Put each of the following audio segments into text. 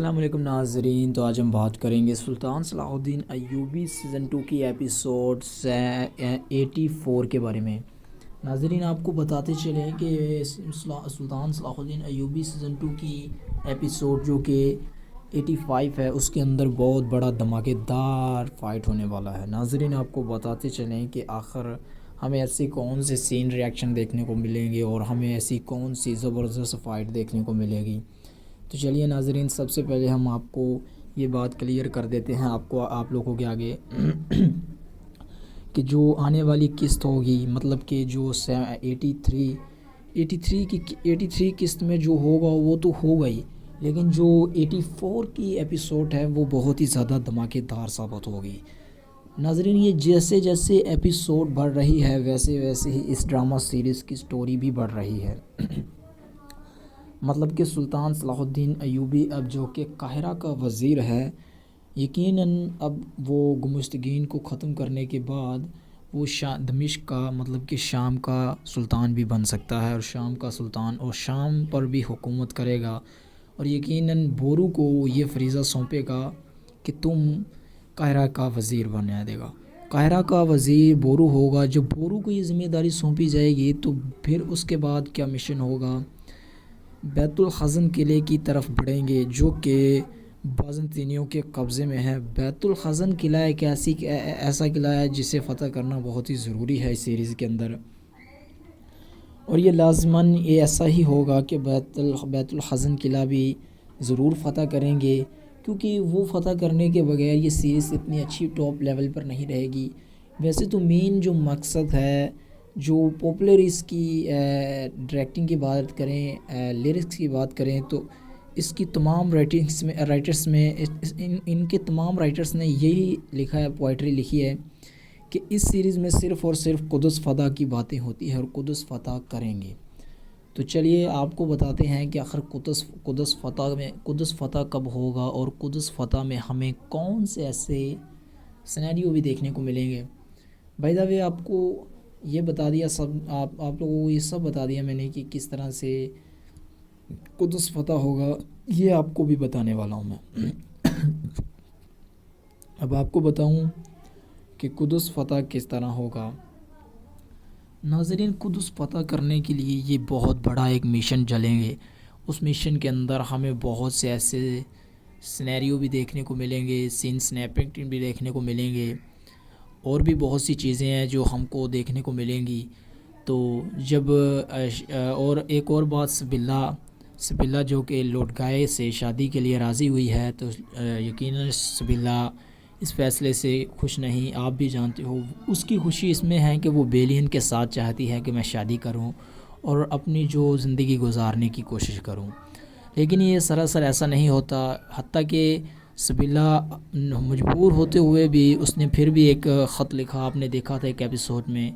السلام علیکم ناظرین، تو آج ہم بات کریں گے سلطان صلاح الدین ایوبی سیزن 2 کی ایپیسوڈ 84 کے بارے میں۔ ناظرین آپ کو بتاتے چلیں کہ سلطان صلاح الدین ایوبی سیزن 2 کی ایپیسوڈ جو کہ 85 ہے، اس کے اندر بہت بڑا دھماکے دار فائٹ ہونے والا ہے۔ ناظرین آپ کو بتاتے چلیں کہ آخر ہمیں ایسی کون سے سین ریاکشن دیکھنے کو ملیں گے اور ہمیں ایسی کون سی زبردست فائٹ دیکھنے کو ملے گی۔ تو چلیے ناظرین، سب سے پہلے ہم آپ کو یہ بات کلیئر کر دیتے ہیں آپ لوگوں کے آگے کہ جو آنے والی قسط ہوگی، مطلب کہ جو 83 قسط میں جو ہوگا وہ تو ہوگا ہی، لیکن جو 84 کی ایپیسوڈ ہے وہ بہت ہی زیادہ دھماکے دار ثابت ہوگی۔ ناظرین یہ جیسے جیسے ایپیسوڈ بڑھ رہی ہے ویسے ویسے ہی اس ڈرامہ سیریز کی سٹوری بھی بڑھ رہی ہے۔ مطلب کہ سلطان صلاح الدین ایوبی اب جو کہ قاہرہ کا وزیر ہے، یقیناً اب وہ گمشتگین کو ختم کرنے کے بعد وہ دمشق کا مطلب کہ شام کا سلطان بھی بن سکتا ہے، اور شام کا سلطان اور شام پر بھی حکومت کرے گا، اور یقیناً بورو کو یہ فریضہ سونپے گا کہ تم قاہرہ کا وزیر بنا دے گا۔ قاہرہ کا وزیر بورو ہوگا۔ جب بورو کو یہ ذمہ داری سونپی جائے گی تو پھر اس کے بعد کیا مشن ہوگا؟ بیت الخزن قلعے کی طرف بڑھیں گے جو کہ بازنطینیوں کے قبضے میں ہے۔ بیت الخزن قلعہ ایک ایسا قلعہ ہے جسے فتح کرنا بہت ہی ضروری ہے اس سیریز کے اندر، اور یہ لازماً یہ ایسا ہی ہوگا کہ بیت الخزن قلعہ بھی ضرور فتح کریں گے، کیونکہ وہ فتح کرنے کے بغیر یہ سیریز اتنی اچھی ٹاپ لیول پر نہیں رہے گی۔ ویسے تو مین جو مقصد ہے، جو پاپولر اس کی ڈائریکٹنگ کی بات کریں، لیرکس کی بات کریں، تو اس کی تمام رائٹرس میں ان کے تمام رائٹرس نے یہی لکھا ہے، پوئٹری لکھی ہے کہ اس سیریز میں صرف اور صرف قدس فتح کی باتیں ہوتی ہیں اور قدس فتح کریں گے۔ تو چلیے آپ کو بتاتے ہیں کہ آخر قدس فتح کب ہوگا اور قدس فتح میں ہمیں کون سے ایسے سینیریو بھی دیکھنے کو ملیں گے۔ بائی دا وے آپ کو یہ بتا دیا، آپ لوگوں کو یہ سب بتا دیا میں نے کہ کس طرح سے قدس فتح ہوگا، یہ آپ کو بھی بتانے والا ہوں میں۔ اب آپ کو بتاؤں کہ قدس فتح کس طرح ہوگا۔ ناظرین قدس فتح کرنے کے لیے یہ بہت بڑا ایک مشن چلیں گے۔ اس مشن کے اندر ہمیں بہت سے ایسے سینیریو بھی دیکھنے کو ملیں گے، سین سنیپنگ بھی دیکھنے کو ملیں گے، اور بھی بہت سی چیزیں ہیں جو ہم کو دیکھنے کو ملیں گی۔ تو جب اور ایک اور بات، سبیلا جو کہ لوٹگائے سے شادی کے لیے راضی ہوئی ہے، تو یقیناً سبیلا اس فیصلے سے خوش نہیں، آپ بھی جانتے ہو۔ اس کی خوشی اس میں ہے کہ وہ بیلین کے ساتھ چاہتی ہے کہ میں شادی کروں اور اپنی جو زندگی گزارنے کی کوشش کروں، لیکن یہ سراسر ایسا نہیں ہوتا۔ حتیٰ کہ سبیلا مجبور ہوتے ہوئے بھی اس نے پھر بھی ایک خط لکھا، آپ نے دیکھا تھا ایک ایپیسوڈ میں،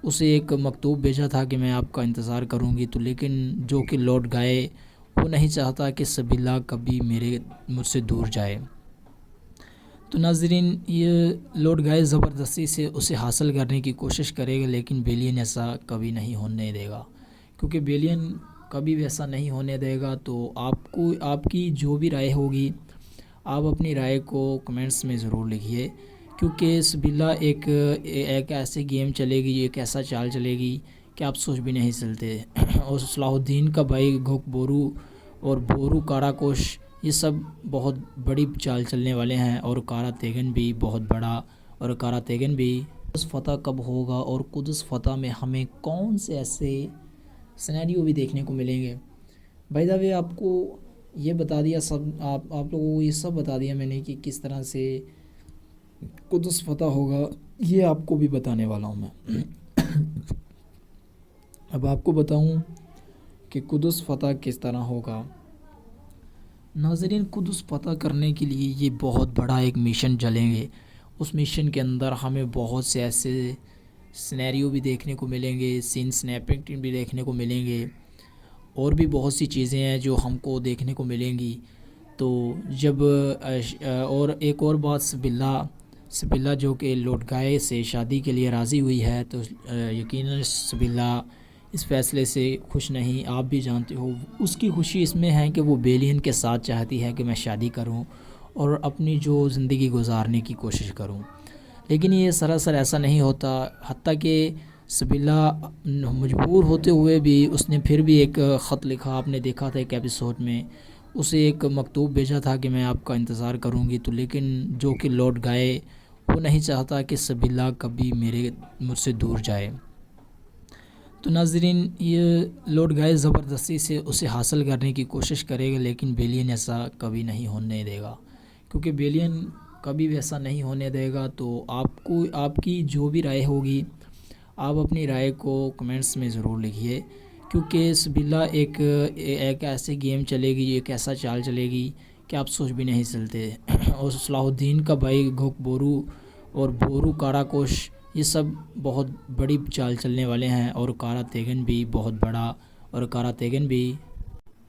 اسے ایک مکتوب بھیجا تھا کہ میں آپ کا انتظار کروں گی، تو لیکن جو کہ لوٹ گئے، وہ نہیں چاہتا کہ سبیلا کبھی مجھ سے دور جائے۔ تو ناظرین یہ لوٹ گئے زبردستی سے اسے حاصل کرنے کی کوشش کرے گا، لیکن بیلین ایسا کبھی نہیں ہونے دے گا، کیونکہ بیلین کبھی ویسا نہیں ہونے دے گا۔ تو آپ کی جو بھی رائے ہوگی، آپ اپنی رائے کو کمنٹس میں ضرور لکھیے، کیونکہ سبیلا ایک ایسے گیم چلے گی، ایک ایسا چال چلے گی کہ آپ سوچ بھی نہیں سکتے۔ اور صلاح الدین کا بھائی گھوک بورو اور بورو کاراکوش، یہ سب بہت بڑی چال چلنے والے ہیں، اور کارا تیگن بھی بہت بڑا، اور کارا تیگن بھی۔ قدس فتح کب ہوگا اور قدس فتح میں ہمیں کون سے ایسے سینیریو بھی دیکھنے کو ملیں گے۔ بائی دا وے آپ کو یہ بتا دیا، آپ لوگوں کو یہ سب بتا دیا میں نے کہ کس طرح سے قدس فتح ہوگا، یہ آپ کو بھی بتانے والا ہوں میں۔ اب آپ کو بتاؤں کہ قدس فتح کس طرح ہوگا۔ ناظرین قدس فتح کرنے کے لیے یہ بہت بڑا ایک مشن چلیں گے۔ اس مشن کے اندر ہمیں بہت سے ایسے سینیریو بھی دیکھنے کو ملیں گے، سین سنیپنگ بھی دیکھنے کو ملیں گے، اور بھی بہت سی چیزیں ہیں جو ہم کو دیکھنے کو ملیں گی۔ تو جب اور ایک اور بات، سبیلا جو کہ لوٹگائے سے شادی کے لیے راضی ہوئی ہے، تو یقیناً سبیلا اس فیصلے سے خوش نہیں، آپ بھی جانتے ہو۔ اس کی خوشی اس میں ہے کہ وہ بیلین کے ساتھ چاہتی ہے کہ میں شادی کروں اور اپنی جو زندگی گزارنے کی کوشش کروں، لیکن یہ سراسر ایسا نہیں ہوتا۔ حتیٰ کہ سبیلا مجبور ہوتے ہوئے بھی اس نے پھر بھی ایک خط لکھا، آپ نے دیکھا تھا ایک ایپیسوڈ میں، اسے ایک مکتوب بھیجا تھا کہ میں آپ کا انتظار کروں گی، تو لیکن جو کہ لوٹ گئے، وہ نہیں چاہتا کہ سبیلا کبھی مجھ سے دور جائے۔ تو ناظرین، یہ لوٹ گائے زبردستی سے اسے حاصل کرنے کی کوشش کرے گا، لیکن بیلین ایسا کبھی نہیں ہونے دے گا، کیونکہ بیلین کبھی بھی ایسا نہیں ہونے دے گا۔ تو آپ کی جو بھی رائے ہوگی، آپ اپنی رائے کو کمنٹس میں ضرور لکھیے، کیونکہ سبیلا ایک ایسی گیم چلے گی، ایک ایسا چال چلے گی کہ آپ سوچ بھی نہیں سکتے۔ اور صلاح الدین کا بھائی گھوک بورو اور بورو کاراکوش، یہ سب بہت بڑی چال چلنے والے ہیں، اور کارا تیگن بھی بہت بڑا، اور کارا تیگن بھی۔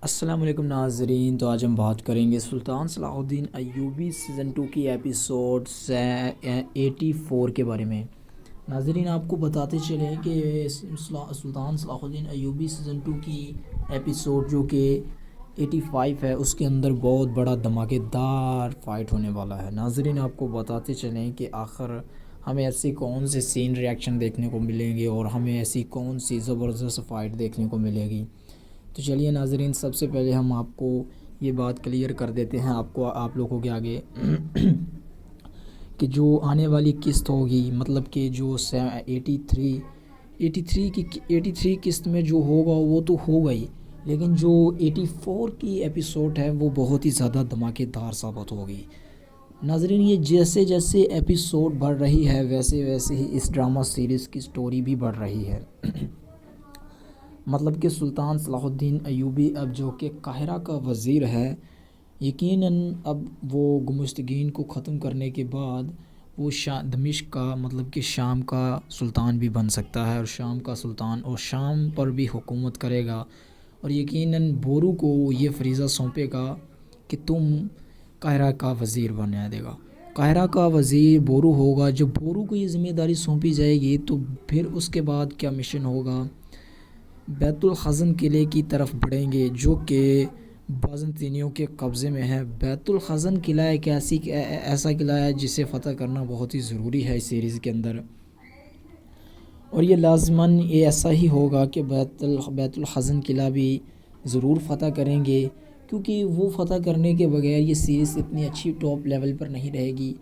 السلام علیکم ناظرین، تو آج ہم بات کریں گے سلطان صلاح الدین ایوبی سیزن 2 کی ایپیسوڈ 84 کے بارے میں۔ ناظرین، آپ کو بتاتے چلیں کہ سلطان صلاح الدین ایوبی سیزن 2 کی ایپیسوڈ جو کہ 85 ہے، اس کے اندر بہت بڑا دھماکے دار فائٹ ہونے والا ہے۔ ناظرین، آپ کو بتاتے چلیں کہ آخر ہمیں ایسی کون سے سین ریاکشن دیکھنے کو ملیں گے، اور ہمیں ایسی کون سی زبردست فائٹ دیکھنے کو ملے گی۔ تو چلیے ناظرین، سب سے پہلے ہم آپ کو یہ بات کلیئر کر دیتے ہیں آپ لوگوں کے آگے کہ جو آنے والی قسط ہوگی، مطلب کہ جو 83 قسط میں جو ہوگا وہ تو ہوگا ہی، لیکن جو 84 کی ایپیسوڈ ہے وہ بہت ہی زیادہ دھماکے دار ثابت ہوگی۔ ناظرین، یہ جیسے جیسے ایپیسوڈ بڑھ رہی ہے، ویسے ویسے ہی اس ڈرامہ سیریز کی سٹوری بھی بڑھ رہی ہے۔ مطلب کہ سلطان صلاح الدین ایوبی اب جو کہ قاہرہ کا وزیر ہے، یقیناً اب وہ گمشتگین کو ختم کرنے کے بعد وہ دمشق کا، مطلب کہ شام کا سلطان بھی بن سکتا ہے، اور شام کا سلطان، اور شام پر بھی حکومت کرے گا، اور یقیناً بورو کو یہ فریضہ سونپے گا کہ تم قاہرہ کا وزیر بنا دے گا۔ قاہرہ کا وزیر بورو ہوگا۔ جب بورو کو یہ ذمہ داری سونپی جائے گی تو پھر اس کے بعد کیا مشن ہوگا؟ بیت الخزن قلعے کی طرف بڑھیں گے، جو کہ بازنطینیوں کے قبضے میں ہے۔ بیت الخزن قلعہ ایک ایسا قلعہ ہے جسے فتح کرنا بہت ہی ضروری ہے اس سیریز کے اندر، اور یہ لازماً یہ ایسا ہی ہوگا کہ بیت الخزن قلعہ بھی ضرور فتح کریں گے، کیونکہ وہ فتح کرنے کے بغیر یہ سیریز اتنی اچھی ٹاپ لیول پر نہیں رہے گی۔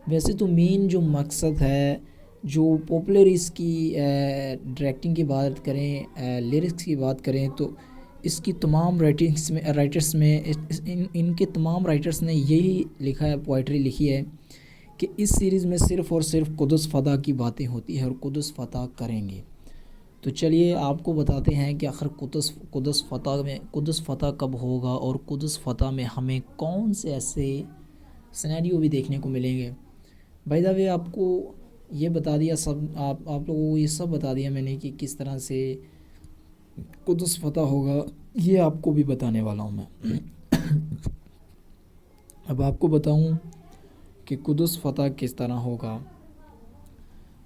ویسے تو مین جو مقصد ہے، جو پاپولر اس کی ڈائریکٹنگ کی بات کریں، لیرکس کی بات کریں، تو اس کی تمام رائٹرس میں ان کے تمام رائٹرس نے یہی لکھا ہے، پوئٹری لکھی ہے کہ اس سیریز میں صرف اور صرف قدس فتح کی باتیں ہوتی ہیں، اور قدس فتح کریں گے۔ تو چلیے آپ کو بتاتے ہیں کہ آخر قدس فتح کب ہوگا، اور قدس فتح میں ہمیں کون سے ایسے سینیریو بھی دیکھنے کو ملیں گے۔ بائی دا وے، آپ کو یہ بتا دیا، آپ لوگوں کو یہ سب بتا دیا میں نے کہ کس طرح سے قدس فتح ہوگا، یہ آپ کو بھی بتانے والا ہوں میں۔ اب آپ کو بتاؤں کہ قدس فتح کس طرح ہوگا۔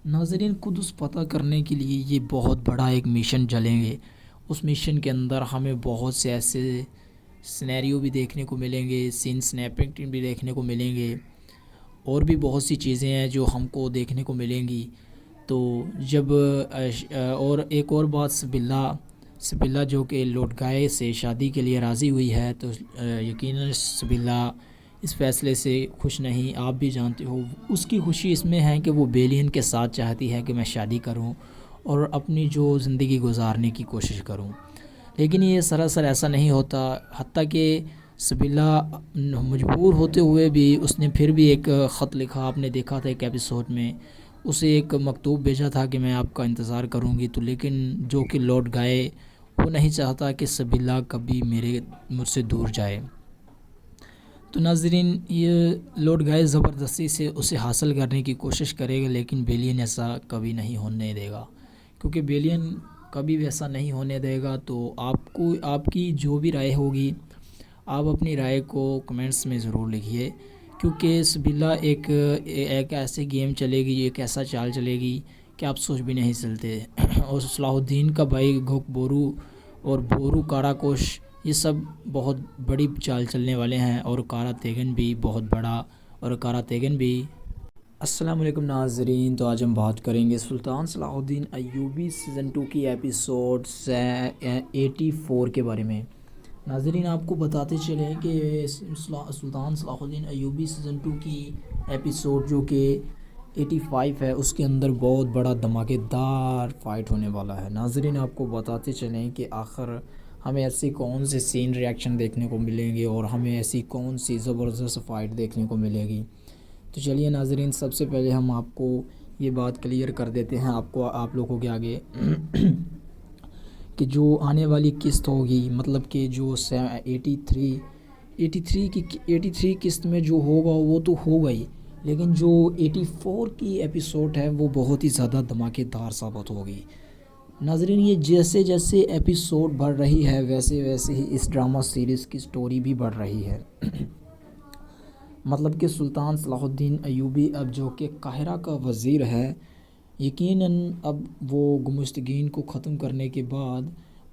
ناظرین، قدس فتح کرنے کے لیے یہ بہت بڑا ایک مشن چلیں گے۔ اس مشن کے اندر ہمیں بہت سے ایسے سینیریو بھی دیکھنے کو ملیں گے، سین سنیپنگ بھی دیکھنے کو ملیں گے، اور بھی بہت سی چیزیں ہیں جو ہم کو دیکھنے کو ملیں گی۔ تو جب اور ایک اور بات، سبیلا جو کہ لوٹگائے سے شادی کے لیے راضی ہوئی ہے، تو یقیناً سبیلا اس فیصلے سے خوش نہیں، آپ بھی جانتے ہو۔ اس کی خوشی اس میں ہے کہ وہ بیلین کے ساتھ چاہتی ہے کہ میں شادی کروں اور اپنی جو زندگی گزارنے کی کوشش کروں، لیکن یہ سراسر ایسا نہیں ہوتا۔ حتیٰ کہ سبیلا مجبور ہوتے ہوئے بھی اس نے پھر بھی ایک خط لکھا، آپ نے دیکھا تھا ایک ایپیسوڈ میں، اسے ایک مکتوب بھیجا تھا کہ میں آپ کا انتظار کروں گی، تو لیکن جو کہ لوٹ گئے، وہ نہیں چاہتا کہ سبیلا کبھی مجھ سے دور جائے۔ تو ناظرین، یہ لوٹ گئے زبردستی سے اسے حاصل کرنے کی کوشش کرے گا، لیکن بیلین ایسا کبھی نہیں ہونے دے گا، کیونکہ بیلین کبھی بھی ایسا نہیں ہونے دے گا۔ تو آپ کی جو بھی رائے ہوگی، آپ اپنی رائے کو کمنٹس میں ضرور لکھیے، کیونکہ سبیلا ایک ایسی گیم چلے گی، ایک ایسا چال چلے گی کہ آپ سوچ بھی نہیں سکتے اور صلاح الدین کا بھائی گھوک بورو اور بورو کاراکوش یہ سب بہت بڑی چال چلنے والے ہیں، اور کارا تیگن بھی بہت بڑا، اور کارا تیگن بھی۔ السلام علیکم ناظرین، تو آج ہم بات کریں گے سلطان صلاح الدین ایوبی سیزن 2 کی ایپیسوڈ 84 کے بارے میں۔ ناظرین آپ کو بتاتے چلیں کہ سلطان صلاح الدین ایوبی سیزن 2 کی ایپیسوڈ جو کہ 85 ہے، اس کے اندر بہت بڑا دھماکے دار فائٹ ہونے والا ہے۔ ناظرین آپ کو بتاتے چلیں کہ آخر ہمیں ایسی کون سے سین ریاکشن دیکھنے کو ملیں گے اور ہمیں ایسی کون سی زبردست فائٹ دیکھنے کو ملے گی۔ تو چلیے ناظرین، سب سے پہلے ہم آپ کو یہ بات کلیئر کر دیتے ہیں آپ لوگوں کے آگے کہ جو آنے والی قسط ہوگی، مطلب کہ جو 83 قسط میں جو ہوگا وہ تو ہوگا ہی، لیکن جو 84 کی ایپیسوڈ ہے وہ بہت ہی زیادہ دھماکے دار ثابت ہوگی۔ ناظرین یہ جیسے جیسے ایپیسوڈ بڑھ رہی ہے ویسے ویسے ہی اس ڈرامہ سیریز کی سٹوری بھی بڑھ رہی ہے مطلب کہ سلطان صلاح الدین ایوبی اب جو کہ قاہرہ کا وزیر ہے، یقیناً اب وہ گمشتگین کو ختم کرنے کے بعد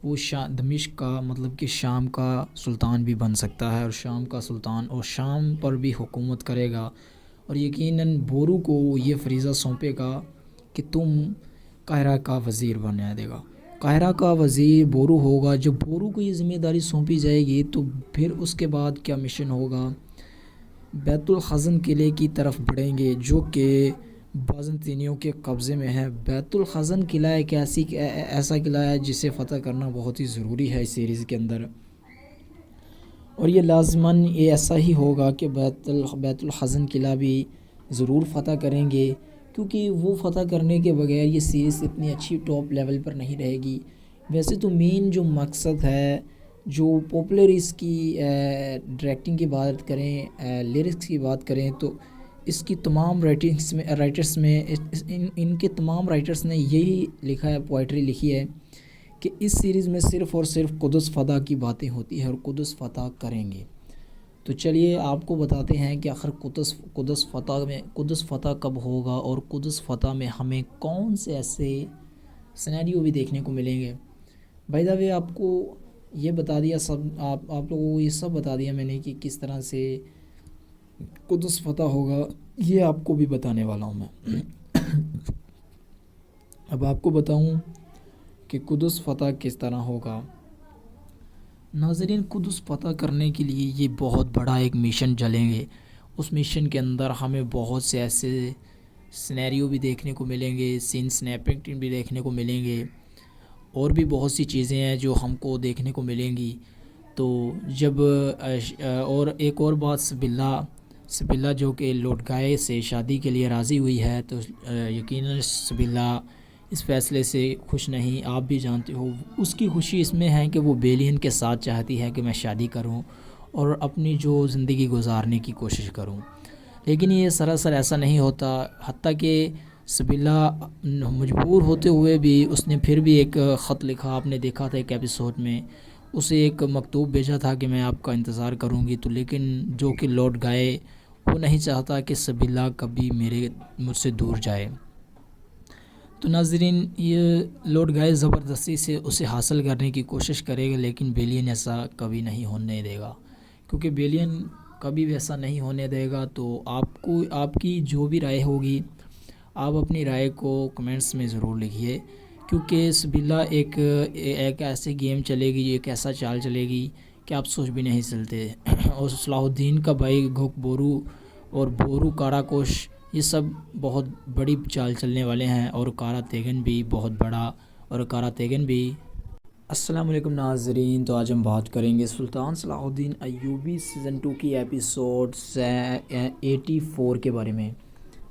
وہ دمشق کا مطلب کہ شام کا سلطان بھی بن سکتا ہے، اور شام کا سلطان اور شام پر بھی حکومت کرے گا، اور یقیناً بورو کو یہ فریضہ سونپے گا کہ تم قاہرہ کا وزیر بنا دے گا۔ قاہرہ کا وزیر بورو ہوگا۔ جب بورو کو یہ ذمہ داری سونپی جائے گی تو پھر اس کے بعد کیا مشن ہوگا؟ بیت الخزن قلعے کی طرف بڑھیں گے جو کہ بازنطینیوں کے قبضے میں ہے۔ بیت الخزن قلعہ ایک ایسا قلعہ ہے جسے فتح کرنا بہت ہی ضروری ہے اس سیریز کے اندر، اور یہ لازماً یہ ایسا ہی ہوگا کہ بیت الخزن قلعہ بھی ضرور فتح کریں گے، کیونکہ وہ فتح کرنے کے بغیر یہ سیریز اتنی اچھی ٹاپ لیول پر نہیں رہے گی۔ ویسے تو مین جو مقصد ہے، جو پاپولر اس کی ڈائریکٹنگ کی بات کریں، لیرکس کی بات کریں، تو اس کی تمام رائٹرس میں ان کے تمام رائٹرس نے یہی لکھا ہے، پوئٹری لکھی ہے کہ اس سیریز میں صرف اور صرف قدس فتح کی باتیں ہوتی ہیں اور قدس فتح کریں گے۔ تو چلیے آپ کو بتاتے ہیں کہ آخر قدس فتح کب ہوگا، اور قدس فتح میں ہمیں کون سے ایسے سینیریو بھی دیکھنے کو ملیں گے۔ بائی دا وے آپ کو یہ بتا دیا، آپ لوگوں کو یہ سب بتا دیا میں نے کہ کس طرح سے قدس فتح ہوگا، یہ آپ کو بھی بتانے والا ہوں میں اب آپ کو بتاؤں کہ قدس فتح کس طرح ہوگا۔ ناظرین قدس فتح کرنے کے لیے یہ بہت بڑا ایک مشن چلیں گے، اس مشن کے اندر ہمیں بہت سے ایسے سینیریو بھی دیکھنے کو ملیں گے، سین سنیپنگ بھی دیکھنے کو ملیں گے، اور بھی بہت سی چیزیں ہیں جو ہم کو دیکھنے کو ملیں گی۔ تو جب اور ایک اور بات، سبیلا جو کہ لوٹگائے سے شادی کے لیے راضی ہوئی ہے، تو یقیناً سبیلا اس فیصلے سے خوش نہیں، آپ بھی جانتے ہو۔ اس کی خوشی اس میں ہے کہ وہ بیلین کے ساتھ چاہتی ہے کہ میں شادی کروں اور اپنی جو زندگی گزارنے کی کوشش کروں، لیکن یہ سراسر ایسا نہیں ہوتا، حتیٰ کہ سبیلا مجبور ہوتے ہوئے بھی اس نے پھر بھی ایک خط لکھا، آپ نے دیکھا تھا ایک ایپیسوڈ میں، اسے ایک مکتوب بھیجا تھا کہ میں آپ کا انتظار کروں گی، تو لیکن جو کہ لوٹ گئے، وہ نہیں چاہتا کہ سبیلا کبھی مجھ سے دور جائے۔ تو ناظرین یہ لوٹ گئے زبردستی سے اسے حاصل کرنے کی کوشش کرے گا، لیکن بیلین ایسا کبھی نہیں ہونے دے گا، کیونکہ بیلین کبھی ویسا نہیں ہونے دے گا۔ تو آپ کی جو بھی رائے ہوگی، آپ اپنی رائے کو کمنٹس میں ضرور لکھیے، کیونکہ سبیلا ایک ایسے گیم چلے گی، ایک ایسا چال چلے گی کہ آپ سوچ بھی نہیں سکتے اور صلاح الدین کا بھائی گھوک بورو اور بورو کاراکوش یہ سب بہت بڑی چال چلنے والے ہیں، اور کارا تیگن بھی بہت بڑا، اور کارا تیگن بھی۔ السلام علیکم ناظرین، تو آج ہم بات کریں گے سلطان صلاح الدین ایوبی سیزن 2 کی ایپیسوڈ 84 کے بارے میں۔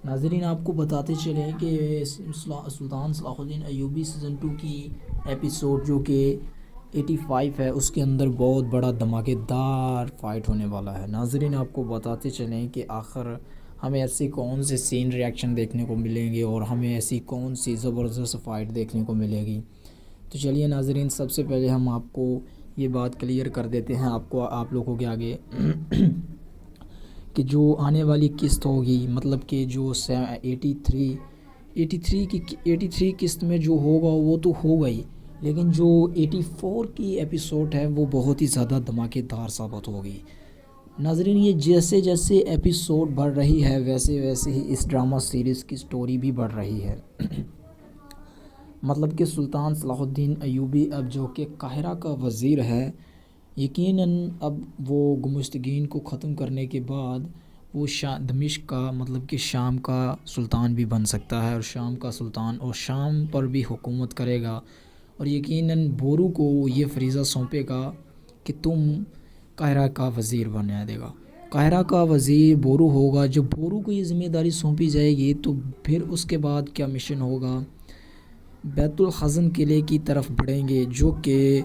ناظرین آپ کو بتاتے چلیں کہ سلطان صلاح الدین ایوبی سیزن 2 کی ایپیسوڈ جو کہ 85 ہے، اس کے اندر بہت بڑا دھماکے دار فائٹ ہونے والا ہے۔ ناظرین آپ کو بتاتے چلیں کہ آخر ہمیں ایسی کون سے سین ریاکشن دیکھنے کو ملیں گے اور ہمیں ایسی کون سی زبردست فائٹ دیکھنے کو ملے گی۔ تو چلیے ناظرین سب سے پہلے ہم آپ کو یہ بات کلیئر کر دیتے ہیں آپ لوگوں کے آگے کہ جو آنے والی قسط ہوگی، مطلب کہ جو 83 قسط میں جو ہوگا وہ تو ہوگا ہی، لیکن جو 84 کی ایپیسوڈ ہے وہ بہت ہی زیادہ دھماکے دار ثابت ہوگی۔ ناظرین، یہ جیسے جیسے ایپیسوڈ بڑھ رہی ہے ویسے ویسے ہی اس ڈرامہ سیریز کی سٹوری بھی بڑھ رہی ہے۔ مطلب کہ سلطان صلاح الدین ایوبی اب جو کہ قاہرہ کا وزیر ہے، یقیناً اب وہ گمشتگین کو ختم کرنے کے بعد وہ دمشق کا مطلب کہ شام کا سلطان بھی بن سکتا ہے، اور شام کا سلطان اور شام پر بھی حکومت کرے گا، اور یقیناً بورو کو یہ فریضہ سونپے گا کہ تم قاہرہ کا وزیر بنا دے گا۔ قاہرہ کا وزیر بورو ہوگا۔ جب بورو کو یہ ذمہ داری سونپی جائے گی تو پھر اس کے بعد کیا مشن ہوگا؟ بیت الخزن قلعے کی طرف بڑھیں گے جو کہ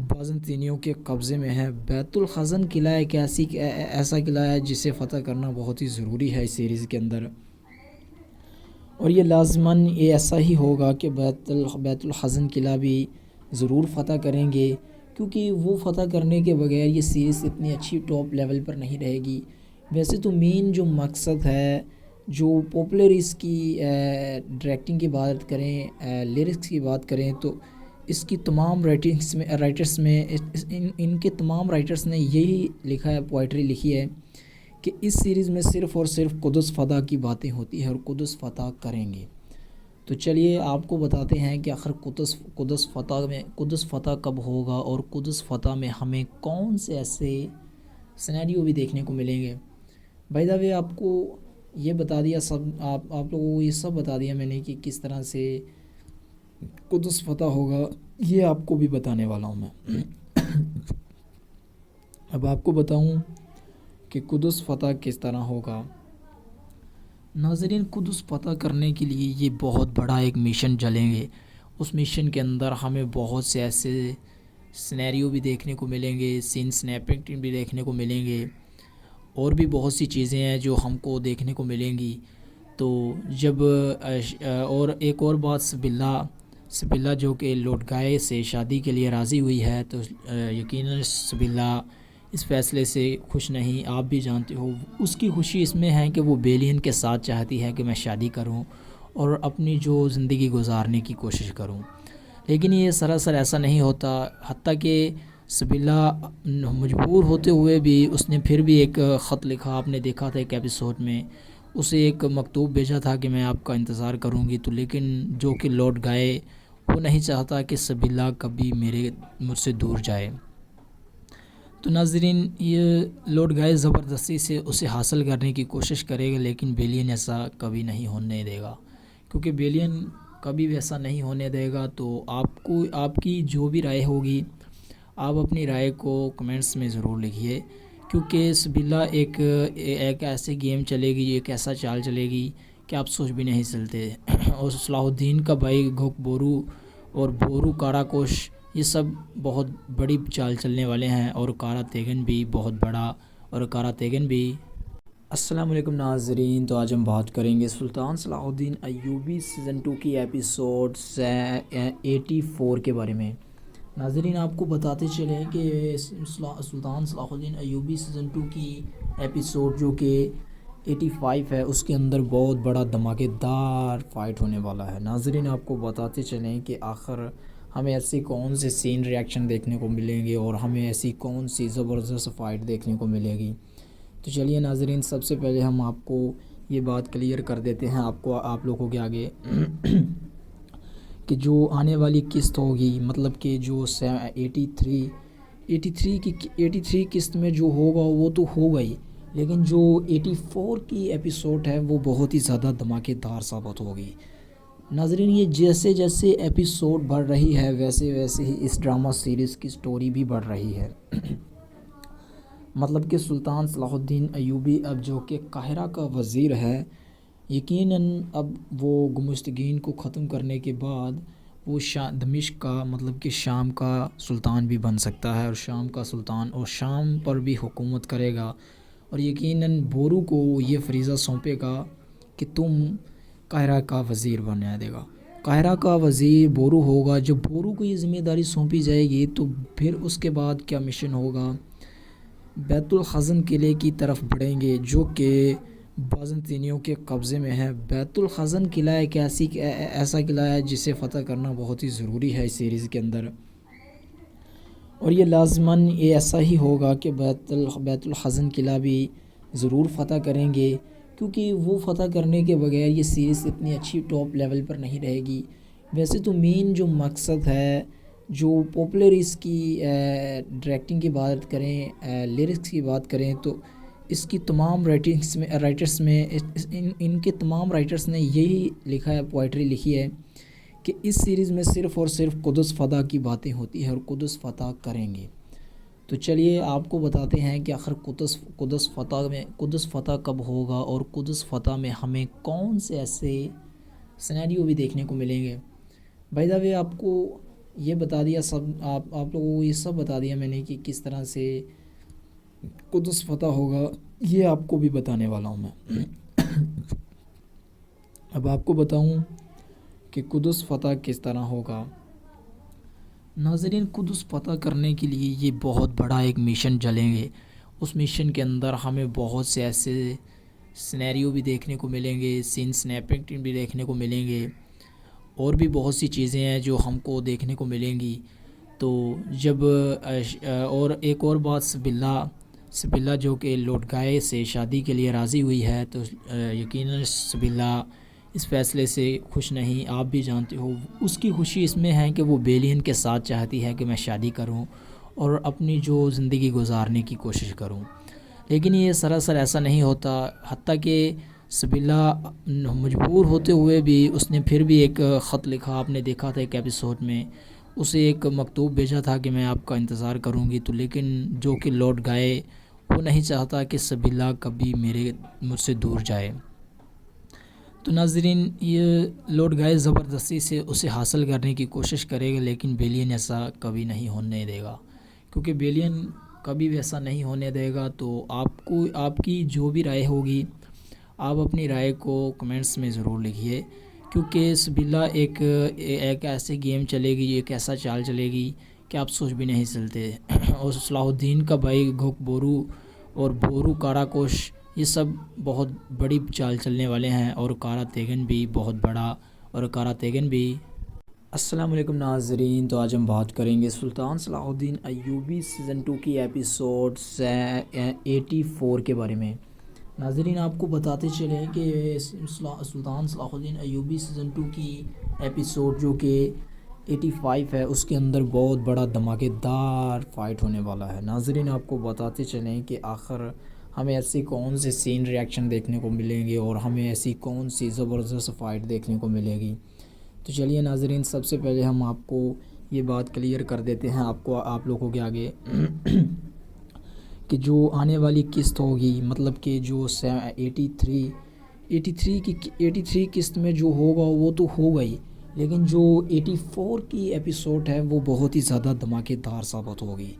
بازنطینیوں کے قبضے میں ہے۔ بیت الخزن قلعہ ایک ایسا قلعہ ہے جسے فتح کرنا بہت ہی ضروری ہے اس سیریز کے اندر، اور یہ لازماً یہ ایسا ہی ہوگا کہ بیت الخزن قلعہ بھی ضرور فتح کریں گے، کیونکہ وہ فتح کرنے کے بغیر یہ سیریز اتنی اچھی ٹاپ لیول پر نہیں رہے گی۔ ویسے تو مین جو مقصد ہے، جو پاپولر اس کی ڈائریکٹنگ کی بات کریں، لیرکس کی بات کریں، تو اس کی تمام رائٹرس میں ان کے تمام رائٹرس نے یہی لکھا ہے، پوئٹری لکھی ہے کہ اس سیریز میں صرف اور صرف قدس فتح کی باتیں ہوتی ہیں اور قدس فتح کریں گے۔ تو چلیے آپ کو بتاتے ہیں کہ آخر قدس فتح کب ہوگا، اور قدس فتح میں ہمیں کون سے ایسے سینیریو بھی دیکھنے کو ملیں گے۔ بائی دا وے آپ کو یہ بتا دیا، آپ لوگوں کو یہ سب بتا دیا میں نے کہ کس طرح سے قدس فتح ہوگا، یہ آپ کو بھی بتانے والا ہوں میں۔ اب آپ کو بتاؤں کہ قدس فتح کس طرح ہوگا۔ ناظرین، قدس فتح کرنے کے لیے یہ بہت بڑا ایک مشن چلیں گے۔ اس مشن کے اندر ہمیں بہت سے ایسے سینیریو بھی دیکھنے کو ملیں گے، سین سنیپنگ بھی دیکھنے کو ملیں گے، اور بھی بہت سی چیزیں ہیں جو ہم کو دیکھنے کو ملیں گی۔ تو جب اور ایک اور بات، سبیلا جو کہ لوٹگائے سے شادی کے لیے راضی ہوئی ہے، تو یقیناً سبیلا اس فیصلے سے خوش نہیں، آپ بھی جانتے ہو۔ اس کی خوشی اس میں ہے کہ وہ بیلین کے ساتھ چاہتی ہے کہ میں شادی کروں اور اپنی جو زندگی گزارنے کی کوشش کروں، لیکن یہ سراسر ایسا نہیں ہوتا۔ حتیٰ کہ سبیلا مجبور ہوتے ہوئے بھی اس نے پھر بھی ایک خط لکھا، آپ نے دیکھا تھا ایک ایپیسوڈ میں، اسے ایک مکتوب بھیجا تھا کہ میں آپ کا انتظار کروں گی، تو لیکن جو کہ لوٹ گئے، وہ نہیں چاہتا کہ سبیلا کبھی مجھ سے دور جائے۔ تو ناظرین، یہ لوٹ گئے زبردستی سے اسے حاصل کرنے کی کوشش کرے گا، لیکن بیلین ایسا کبھی نہیں ہونے دے گا، کیونکہ بیلین کبھی بھی ایسا نہیں ہونے دے گا۔ تو آپ کی جو بھی رائے ہوگی، آپ اپنی رائے کو کمنٹس میں ضرور لکھیے، کیونکہ سبیلا ایک ایسے گیم چلے گی، ایک ایسا چال چلے گی کہ آپ سوچ بھی نہیں سکتے۔ اور صلاح الدین کا بھائی گھوک بورو اور بورو کاراکوش، یہ سب بہت بڑی چال چلنے والے ہیں، اور کارا تیگن بھی بہت بڑا، اور کارا تیگن بھی۔ السلام علیکم ناظرین، تو آج ہم بات کریں گے سلطان صلاح الدین ایوبی سیزن 2 کی ایپیسوڈ 84 کے بارے میں۔ ناظرین، آپ کو بتاتے چلیں کہ سلطان صلاح الدین ایوبی سیزن 2 کی ایپیسوڈ جو کہ 85 ہے، اس کے اندر بہت بڑا دھماکے دار فائٹ ہونے والا ہے۔ ناظرین، آپ کو بتاتے چلیں کہ آخر ہمیں ایسی کون سے سین ریاکشن دیکھنے کو ملیں گے، اور ہمیں ایسی کون سی زبردست فائٹ دیکھنے کو ملے گی۔ تو چلیے ناظرین، سب سے پہلے ہم آپ کو یہ بات کلیئر کر دیتے ہیں، آپ لوگوں کے آگے کہ جو آنے والی قسط ہوگی، مطلب کہ جو 83 قسط میں جو ہوگا وہ تو ہوگا ہی، لیکن جو 84 کی ایپیسوڈ ہے وہ بہت ہی زیادہ دھماکے دار ثابت ہوگی۔ ناظرین، یہ جیسے جیسے ایپیسوڈ بڑھ رہی ہے ویسے ویسے ہی اس ڈرامہ سیریز کی سٹوری بھی بڑھ رہی ہے۔ مطلب کہ سلطان صلاح الدین ایوبی اب جو کہ قاہرہ کا وزیر ہے، یقیناً اب وہ گمشتگین کو ختم کرنے کے بعد وہ دمشق کا مطلب کہ شام کا سلطان بھی بن سکتا ہے، اور شام کا سلطان اور شام پر بھی حکومت کرے گا، اور یقیناً بورو کو یہ فریضہ سونپے گا کہ تم قاہرہ کا وزیر بنا دے گا۔ قاہرہ کا وزیر بورو ہوگا۔ جب بورو کو یہ ذمہ داری سونپی جائے گی تو پھر اس کے بعد کیا مشن ہوگا؟ بیت الخزن قلعے کی طرف بڑھیں گے جو کہ بازنطینیوں کے قبضے میں ہے۔ بیت الخزن قلعہ ایک ایسا قلعہ ہے جسے فتح کرنا بہت ہی ضروری ہے اس سیریز کے اندر، اور یہ لازماً یہ ایسا ہی ہوگا کہ بیت الخزن قلعہ بھی ضرور فتح کریں گے، کیونکہ وہ فتح کرنے کے بغیر یہ سیریز اتنی اچھی ٹاپ لیول پر نہیں رہے گی۔ ویسے تو مین جو مقصد ہے، جو پاپولر اس کی ڈائریکٹنگ کی بات کریں، لیرکس کی بات کریں، تو اس کی تمام رائٹرس میں ان کے تمام رائٹرس نے یہی لکھا ہے، پوئٹری لکھی ہے کہ اس سیریز میں صرف اور صرف قدس فتح کی باتیں ہوتی ہیں اور قدس فتح کریں گے۔ تو چلیے آپ کو بتاتے ہیں کہ آخر قدس فتح کب ہوگا، اور قدس فتح میں ہمیں کون سے ایسے سینیریو بھی دیکھنے کو ملیں گے۔ بائی دا وے آپ کو یہ بتا دیا، آپ لوگوں کو یہ سب بتا دیا میں نے کہ کس طرح سے قدس فتح ہوگا، یہ آپ کو بھی بتانے والا ہوں میں۔ اب آپ کو بتاؤں کہ قدس فتح کس طرح ہوگا۔ ناظرین، قدس فتح کرنے کے لیے یہ بہت بڑا ایک مشن چلیں گے۔ اس مشن کے اندر ہمیں بہت سے ایسے سینیریو بھی دیکھنے کو ملیں گے، سین سنیپنگ بھی دیکھنے کو ملیں گے، اور بھی بہت سی چیزیں ہیں جو ہم کو دیکھنے کو ملیں گی۔ تو جب اور ایک اور بات، سبیلا جو کہ لارڈ گائے سے شادی کے لیے راضی ہوئی ہے، تو یقیناً سبیلا اس فیصلے سے خوش نہیں، آپ بھی جانتے ہو۔ اس کی خوشی اس میں ہے کہ وہ بیلین کے ساتھ چاہتی ہے کہ میں شادی کروں اور اپنی جو زندگی گزارنے کی کوشش کروں، لیکن یہ سراسر ایسا نہیں ہوتا۔ حتیٰ کہ سبیلا مجبور ہوتے ہوئے بھی اس نے پھر بھی ایک خط لکھا، آپ نے دیکھا تھا ایک ایپیسوڈ میں، اسے ایک مکتوب بھیجا تھا کہ میں آپ کا انتظار کروں گی، تو لیکن جو کہ لارڈ گائے وہ نہیں چاہتا کہ سبیلا کبھی مجھ سے دور جائے۔ تو ناظرین، یہ لارڈ گائے زبردستی سے اسے حاصل کرنے کی کوشش کرے گا، لیکن بیلین ایسا کبھی نہیں ہونے دے گا، کیونکہ بیلین کبھی بھی ایسا نہیں ہونے دے گا۔ تو آپ کی جو بھی رائے ہوگی، آپ اپنی رائے کو کمنٹس میں ضرور لکھیے، کیونکہ سبیلا ایک ایسے گیم چلے گی، ایک ایسا چال چلے گی کہ آپ سوچ بھی نہیں سکتے۔ اور صلاح الدین کا بھائی گھوک بورو اور بورو کاراکوش، یہ سب بہت بڑی چال چلنے والے ہیں، اور کارا تیگن بھی بہت بڑا، اور کارا تیگن بھی۔ السلام علیکم ناظرین، تو آج ہم بات کریں گے سلطان صلاح الدین ایوبی سیزن 2 کی ایپیسوڈ 84 کے بارے میں۔ ناظرین، آپ کو بتاتے چلیں کہ سلطان صلاح الدین ایوبی سیزن 2 کی ایپیسوڈ جو کہ 85 ہے، اس کے اندر بہت بڑا دھماکے دار فائٹ ہونے والا ہے۔ ناظرین، آپ کو بتاتے چلیں کہ آخر ہمیں ایسی کون سے سین ریاکشن دیکھنے کو ملیں گے، اور ہمیں ایسی کون سی زبردست فائٹ دیکھنے کو ملے گی۔ تو چلیے ناظرین، سب سے پہلے ہم آپ کو یہ بات کلیئر کر دیتے ہیں، آپ لوگوں کے آگے کہ جو آنے والی قسط ہوگی، مطلب کہ جو 83 قسط میں جو ہوگا وہ تو ہوگا ہی، لیکن جو 84 کی ایپیسوڈ ہے وہ بہت ہی زیادہ دھماکے دار ثابت ہوگی۔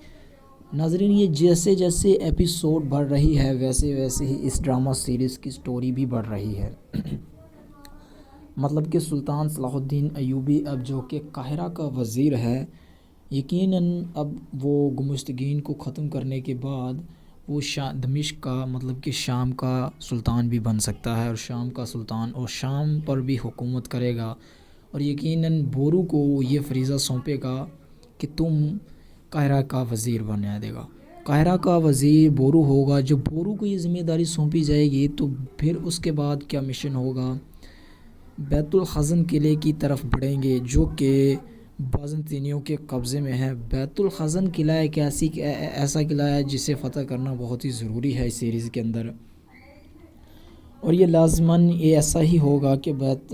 ناظرین، یہ جیسے جیسے ایپیسوڈ بڑھ رہی ہے، ویسے ویسے ہی اس ڈرامہ سیریز کی سٹوری بھی بڑھ رہی ہے۔ مطلب کہ سلطان صلاح الدین ایوبی اب جو کہ قاہرہ کا وزیر ہے، یقیناً اب وہ گمشتگین کو ختم کرنے کے بعد وہ دمشق کا، مطلب کہ شام کا سلطان بھی بن سکتا ہے، اور شام کا سلطان، اور شام پر بھی حکومت کرے گا، اور یقیناً بورو کو یہ فریضہ سونپے گا کہ تم قاہرہ کا وزیر بنا دے گا۔ قاہرہ کا وزیر بورو ہوگا۔ جب بورو کو یہ ذمہ داری سونپی جائے گی تو پھر اس کے بعد کیا مشن ہوگا؟ بیت الخزن قلعے کی طرف بڑھیں گے، جو کہ بازنطینیوں کے قبضے میں ہے۔ بیت الخزن قلعہ ایک ایسا قلعہ ہے جسے فتح کرنا بہت ہی ضروری ہے اس سیریز کے اندر، اور یہ لازماً یہ ایسا ہی ہوگا کہ بیت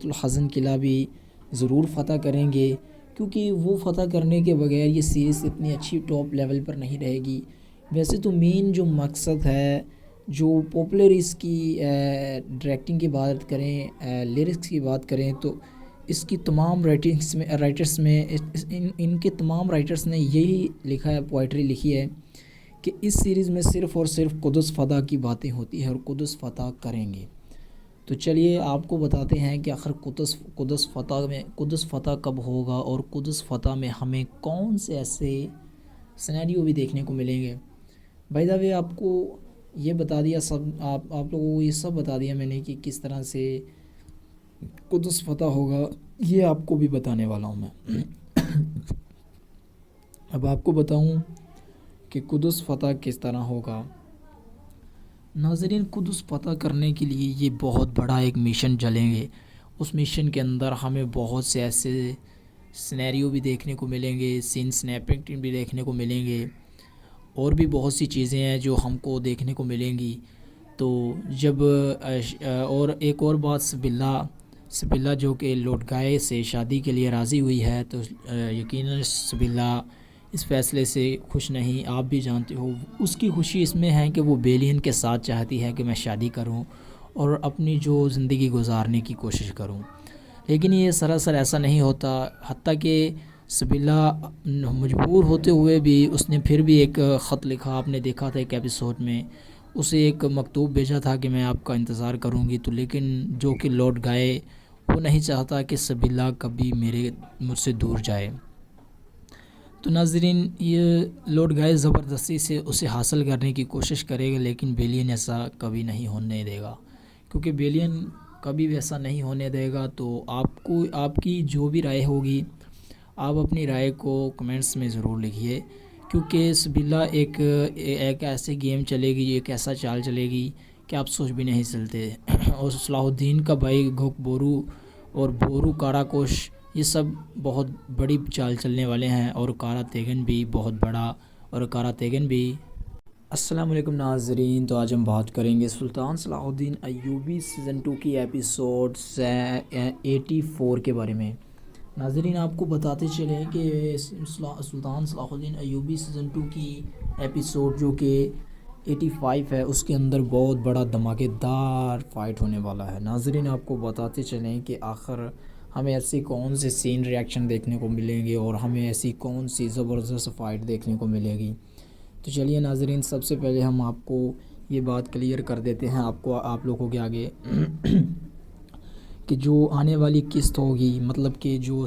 الخزن قلعہ بھی ضرور فتح کریں گے، کیونکہ وہ فتح کرنے کے بغیر یہ سیریز اتنی اچھی ٹاپ لیول پر نہیں رہے گی۔ ویسے تو مین جو مقصد ہے، جو پاپولر اس کی ڈائریکٹنگ کی بات کریں، لیرکس کی بات کریں، تو اس کی تمام رائٹرس میں ان کے تمام رائٹرس نے یہی لکھا ہے، پوئٹری لکھی ہے کہ اس سیریز میں صرف اور صرف قدس فتح کی باتیں ہوتی ہیں اور قدس فتح کریں گے۔ تو چلیے آپ کو بتاتے ہیں کہ آخر قدس فتح کب ہوگا، اور قدس فتح میں ہمیں کون سے ایسے سینیریو بھی دیکھنے کو ملیں گے۔ بائی دا وے آپ کو یہ بتا دیا سب آپ لوگوں کو یہ سب بتا دیا میں نے کہ کس طرح سے قدس فتح ہوگا، یہ آپ کو بھی بتانے والا ہوں میں۔ اب آپ کو بتاؤں کہ قدس فتح کس طرح ہوگا۔ ناظرین، قدس فتح کرنے کے لیے یہ بہت بڑا ایک مشن چلیں گے۔ اس مشن کے اندر ہمیں بہت سے ایسے سینیریو بھی دیکھنے کو ملیں گے، سین سنیپنگ بھی دیکھنے کو ملیں گے، اور بھی بہت سی چیزیں ہیں جو ہم کو دیکھنے کو ملیں گی۔ تو جب اور ایک اور بات، سبیلا جو کہ لوٹ گائے سے شادی کے لیے راضی ہوئی ہے، تو یقیناً سبیلا اس فیصلے سے خوش نہیں، آپ بھی جانتے ہو۔ اس کی خوشی اس میں ہے کہ وہ بیلین کے ساتھ چاہتی ہے کہ میں شادی کروں اور اپنی جو زندگی گزارنے کی کوشش کروں، لیکن یہ سراسر ایسا نہیں ہوتا۔ حتیٰ کہ سبیلا مجبور ہوتے ہوئے بھی اس نے پھر بھی ایک خط لکھا، آپ نے دیکھا تھا ایک ایپیسوڈ میں، اسے ایک مکتوب بھیجا تھا کہ میں آپ کا انتظار کروں گی، تو لیکن جو کہ لوٹ گائے وہ نہیں چاہتا کہ سبیلا کبھی مجھ سے دور جائے۔ تو ناظرین، یہ لوٹ گائے زبردستی سے اسے حاصل کرنے کی کوشش کرے گا، لیکن بیلین ایسا کبھی نہیں ہونے دے گا، کیونکہ بیلین کبھی بھی ایسا نہیں ہونے دے گا۔ تو آپ کی جو بھی رائے ہوگی، آپ اپنی رائے کو کمنٹس میں ضرور لکھیے، کیونکہ سبیلا ایک ایسے گیم چلے گی، ایک ایسا چال چلے گی کہ آپ سوچ بھی نہیں سکتے۔ اور صلاح الدین کا بھائی گھوک بورو اور بورو کاراکوش، یہ سب بہت بڑی چال چلنے والے ہیں، اور کارا تیگن بھی بہت بڑا، اور کارا تیگن بھی۔ السلام علیکم ناظرین، تو آج ہم بات کریں گے سلطان صلاح الدین ایوبی سیزن 2 کی ایپیسوڈ 84 کے بارے میں۔ ناظرین، آپ کو بتاتے چلیں کہ سلطان صلاح الدین ایوبی سیزن 2 کی ایپیسوڈ جو کہ 85 ہے، اس کے اندر بہت بڑا دھماکے دار فائٹ ہونے والا ہے۔ ناظرین، آپ کو بتاتے چلیں کہ آخر ہمیں ایسی کون سے سین ریاکشن دیکھنے کو ملیں گے، اور ہمیں ایسی کون سی زبردست فائٹ دیکھنے کو ملے گی۔ تو چلیے ناظرین، سب سے پہلے ہم آپ کو یہ بات کلیئر کر دیتے ہیں، آپ لوگوں کے آگے کہ جو آنے والی قسط ہوگی، مطلب کہ جو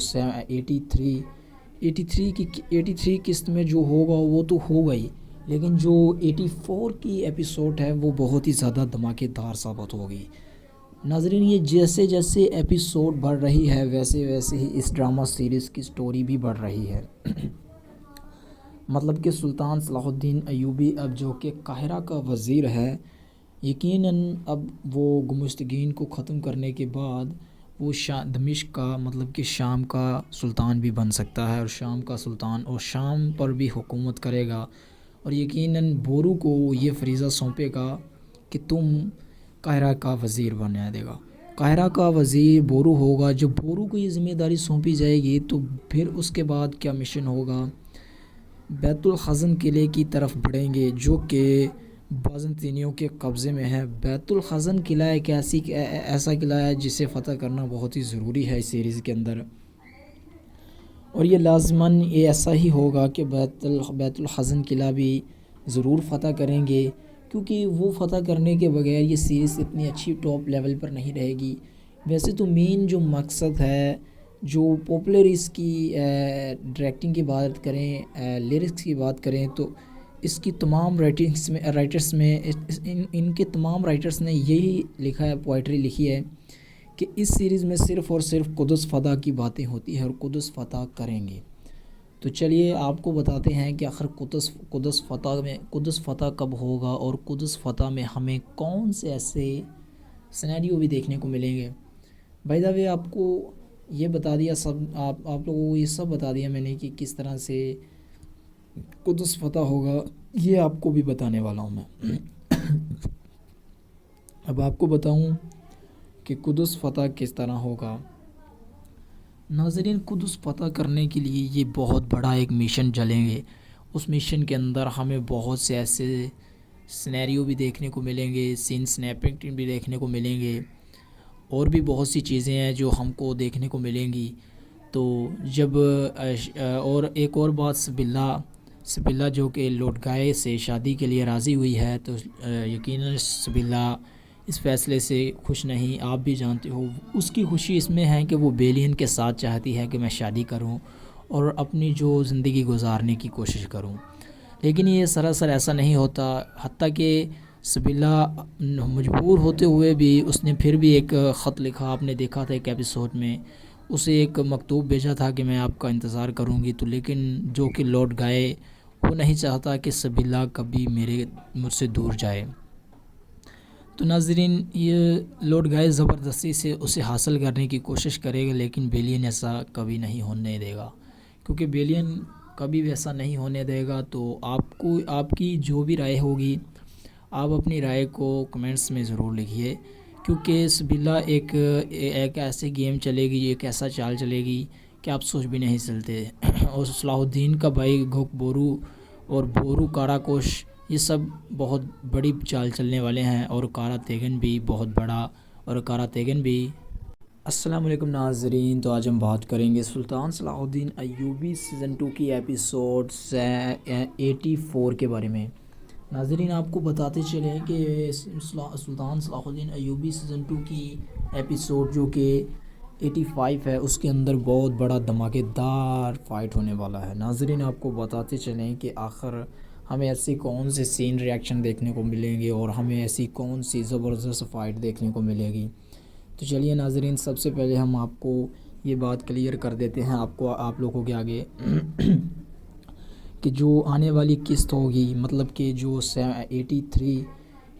83 قسط میں جو ہوگا وہ تو ہوگا ہی، لیکن جو 84 کی ایپیسوڈ ہے وہ بہت ہی زیادہ دھماکے دار ثابت ہوگی۔ ناظرین، یہ جیسے جیسے ایپیسوڈ بڑھ رہی ہے، ویسے ویسے ہی اس ڈرامہ سیریز کی سٹوری بھی بڑھ رہی ہے۔ مطلب کہ سلطان صلاح الدین ایوبی اب جو کہ قاہرہ کا وزیر ہے، یقیناً اب وہ گمشتگین کو ختم کرنے کے بعد وہ دمشق کا، مطلب کہ شام کا سلطان بھی بن سکتا ہے، اور شام کا سلطان، اور شام پر بھی حکومت کرے گا، اور یقیناً بورو کو یہ فریضہ سونپے گا کہ تم قاہرہ کا وزیر بنا دے گا۔ قاہرہ کا وزیر بورو ہوگا۔ جب بورو کو یہ ذمہ داری سونپی جائے گی تو پھر اس کے بعد کیا مشن ہوگا؟ بیت الخزن قلعے کی طرف بڑھیں گے، جو کہ بازنطینیوں کے قبضے میں ہے۔ بیت الخزن قلعہ ایک ایسا قلعہ ہے جسے فتح کرنا بہت ہی ضروری ہے اس سیریز کے اندر، اور یہ لازماً یہ ایسا ہی ہوگا کہ بیت الخزن قلعہ بھی ضرور فتح کریں گے، کیونکہ وہ فتح کرنے کے بغیر یہ سیریز اتنی اچھی ٹاپ لیول پر نہیں رہے گی۔ ویسے تو مین جو مقصد ہے، جو پاپولر اس کی ڈائریکٹنگ کی بات کریں، لیرکس کی بات کریں، تو اس کی تمام رائٹرس میں ان کے تمام رائٹرس نے یہی لکھا ہے، پوئٹری لکھی ہے کہ اس سیریز میں صرف اور صرف قدس فتح کی باتیں ہوتی ہیں، اور قدس فتح کریں گے۔ تو چلیے آپ کو بتاتے ہیں کہ آخر قدس فتح کب ہوگا، اور قدس فتح میں ہمیں کون سے ایسے سینیریو بھی دیکھنے کو ملیں گے۔ بائی دا وے، آپ کو یہ بتا دیا آپ لوگوں کو یہ سب بتا دیا میں نے کہ کس طرح سے قدس فتح ہوگا، یہ آپ کو بھی بتانے والا ہوں میں۔ اب آپ کو بتاؤں کہ قدس فتح کس طرح ہوگا۔ ناظرین، قدس فتح کرنے کے لیے یہ بہت بڑا ایک مشن چلیں گے۔ اس مشن کے اندر ہمیں بہت سے ایسے سینیریو بھی دیکھنے کو ملیں گے، سین سنیپنگ بھی دیکھنے کو ملیں گے، اور بھی بہت سی چیزیں ہیں جو ہم کو دیکھنے کو ملیں گی۔ تو جب اور ایک اور بات، سبیلا جو کہ لوٹ گائے سے شادی کے لیے راضی ہوئی ہے، تو یقیناً سبیلا اس فیصلے سے خوش نہیں، آپ بھی جانتے ہو۔ اس کی خوشی اس میں ہے کہ وہ بیلین کے ساتھ چاہتی ہے کہ میں شادی کروں اور اپنی جو زندگی گزارنے کی کوشش کروں، لیکن یہ سراسر ایسا نہیں ہوتا۔ حتیٰ کہ سبیلا مجبور ہوتے ہوئے بھی اس نے پھر بھی ایک خط لکھا. آپ نے دیکھا تھا ایک ایپیسوڈ میں اسے ایک مکتوب بھیجا تھا کہ میں آپ کا انتظار کروں گی، تو لیکن جو کہ لوٹ گئے. وہ نہیں چاہتا کہ سبیلا کبھی مجھ سے دور جائے. تو ناظرین یہ لوٹ گائے زبردستی سے اسے حاصل کرنے کی کوشش کرے گا، لیکن بیلین ایسا کبھی نہیں ہونے دے گا، کیونکہ بیلین کبھی ویسا نہیں ہونے دے گا. تو آپ کی جو بھی رائے ہوگی، آپ اپنی رائے کو کمنٹس میں ضرور لکھیے، کیونکہ سبیلا ایک ایسے گیم چلے گی، ایک ایسا چال چلے گی کہ آپ سوچ بھی نہیں سکتے. اور صلاح الدین کا بھائی گھوک بورو اور بورو کاراکوش یہ سب بہت بڑی چال چلنے والے ہیں، اور کارا تیگن بھی بہت بڑا، اور کارا تیگن بھی. السلام علیکم ناظرین، تو آج ہم بات کریں گے سلطان صلاح الدین ایوبی سیزن 2 کی ایپیسوڈ 84 کے بارے میں. ناظرین آپ کو بتاتے چلیں کہ سلطان صلاح الدین ایوبی سیزن 2 کی ایپیسوڈ جو کہ 85 ہے، اس کے اندر بہت بڑا دھماکے دار فائٹ ہونے والا ہے. ناظرین آپ کو بتاتے چلیں کہ آخر ہمیں ایسی کون سے سین ریاکشن دیکھنے کو ملیں گے، اور ہمیں ایسی کون سی زبردست فائٹ دیکھنے کو ملے گی. تو چلیے ناظرین، سب سے پہلے ہم آپ کو یہ بات کلیئر کر دیتے ہیں آپ لوگوں کے آگے کہ جو آنے والی قسط ہوگی، مطلب کہ جو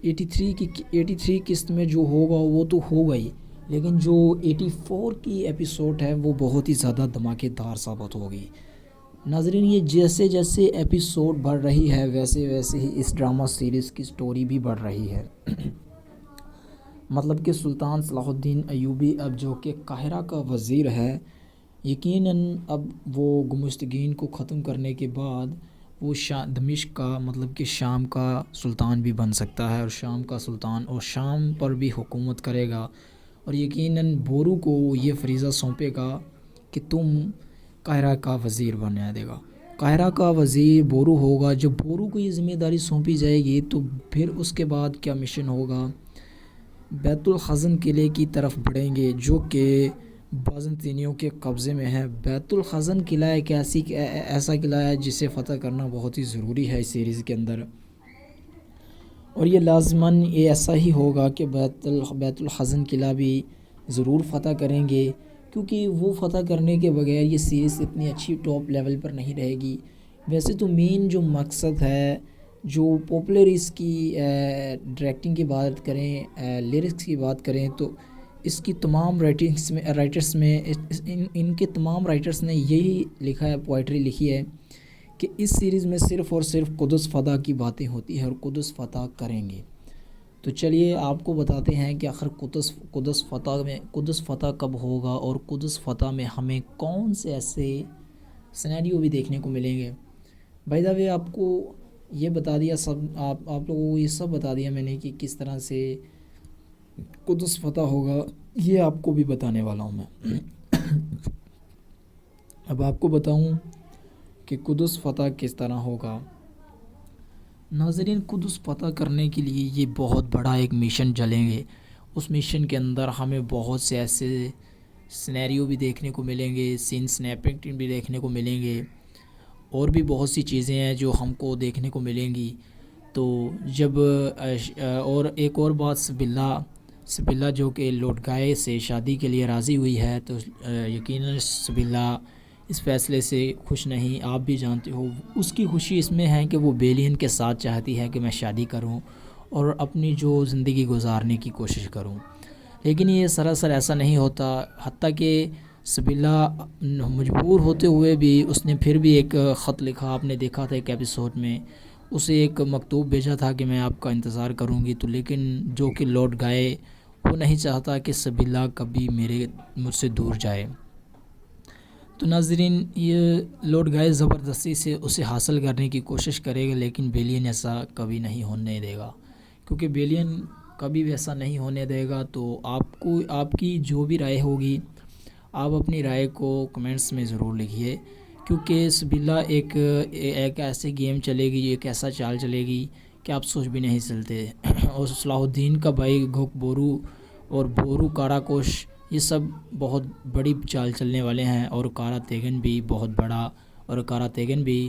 83 قسط میں جو ہوگا وہ تو ہوگا ہی، لیکن جو 84 کی ایپیسوڈ ہے وہ بہت ہی زیادہ دھماکے دار ثابت ہوگی. ناظرین یہ جیسے جیسے ایپیسوڈ بڑھ رہی ہے ویسے ویسے ہی اس ڈرامہ سیریز کی سٹوری بھی بڑھ رہی ہے. مطلب کہ سلطان صلاح الدین ایوبی اب جو کہ قاہرہ کا وزیر ہے، یقیناً اب وہ گمشتگین کو ختم کرنے کے بعد وہ دمشق کا، مطلب کہ شام کا سلطان بھی بن سکتا ہے، اور شام کا سلطان اور شام پر بھی حکومت کرے گا. اور یقیناً بورو کو یہ فریضہ سونپے گا کہ تم قاہرہ کا وزیر بنا دے گا. قاہرہ کا وزیر بورو ہوگا. جب بورو کو یہ ذمہ داری سونپی جائے گی تو پھر اس کے بعد کیا مشن ہوگا؟ بیت الخزن قلعے کی طرف بڑھیں گے جو کہ بازنطینیوں کے قبضے میں ہے. بیت الخزن قلعہ ایک ایسا قلعہ ہے جسے فتح کرنا بہت ہی ضروری ہے اس سیریز کے اندر، اور یہ لازماً یہ ایسا ہی ہوگا کہ بیت الخزن قلعہ بھی ضرور فتح کریں گے، کیونکہ وہ فتح کرنے کے بغیر یہ سیریز اتنی اچھی ٹاپ لیول پر نہیں رہے گی. ویسے تو مین جو مقصد ہے، جو پاپولر اس کی ڈائریکٹنگ کی بات کریں، لیرکس کی بات کریں، تو اس کی تمام رائٹرس میں ان کے تمام رائٹرس نے یہی لکھا ہے، پوئٹری لکھی ہے کہ اس سیریز میں صرف اور صرف قدس فتح کی باتیں ہوتی ہیں اور قدس فتح کریں گے. تو چلیے آپ کو بتاتے ہیں کہ آخر قدس فتح کب ہوگا، اور قدس فتح میں ہمیں کون سے ایسے سینیریو بھی دیکھنے کو ملیں گے. بائی دا وے آپ کو یہ بتا دیا، آپ لوگوں کو یہ سب بتا دیا میں نے کہ کس طرح سے قدس فتح ہوگا، یہ آپ کو بھی بتانے والا ہوں میں. اب آپ کو بتاؤں کہ قدس فتح کس طرح ہوگا. ناظرین قدس فتح کرنے کے لیے یہ بہت بڑا ایک مشن چلیں گے. اس مشن کے اندر ہمیں بہت سے ایسے سینیریو بھی دیکھنے کو ملیں گے، سین سنیپنگ بھی دیکھنے کو ملیں گے، اور بھی بہت سی چیزیں ہیں جو ہم کو دیکھنے کو ملیں گی. تو جب اور ایک اور بات، سبیلا جو کہ لوٹگائے سے شادی کے لیے راضی ہوئی ہے، تو یقیناً سبیلا اس فیصلے سے خوش نہیں. آپ بھی جانتے ہو اس کی خوشی اس میں ہے کہ وہ بیلین کے ساتھ چاہتی ہے کہ میں شادی کروں اور اپنی جو زندگی گزارنے کی کوشش کروں، لیکن یہ سراسر ایسا نہیں ہوتا. حتیٰ کہ سبیلا مجبور ہوتے ہوئے بھی اس نے پھر بھی ایک خط لکھا. آپ نے دیکھا تھا ایک ایپیسوڈ میں اسے ایک مکتوب بھیجا تھا کہ میں آپ کا انتظار کروں گی، تو لیکن جو کہ لوٹ گئے. وہ نہیں چاہتا کہ سبیلا کبھی مجھ سے دور جائے. تو ناظرین یہ لوٹ گئے زبردستی سے اسے حاصل کرنے کی کوشش کرے گا، لیکن بیلین ایسا کبھی نہیں ہونے دے گا، کیونکہ بیلین کبھی ویسا نہیں ہونے دے گا. تو آپ کی جو بھی رائے ہوگی، آپ اپنی رائے کو کمنٹس میں ضرور لکھیے، کیونکہ سبیلا ایک ایسے گیم چلے گی، ایک ایسا چال چلے گی کہ آپ سوچ بھی نہیں سکتے. اور صلاح الدین کا بھائی گھوک بورو اور بورو کاراکوش یہ سب بہت بڑی چال چلنے والے ہیں، اور کارا تیگن بھی بہت بڑا، اور کارا تیگن بھی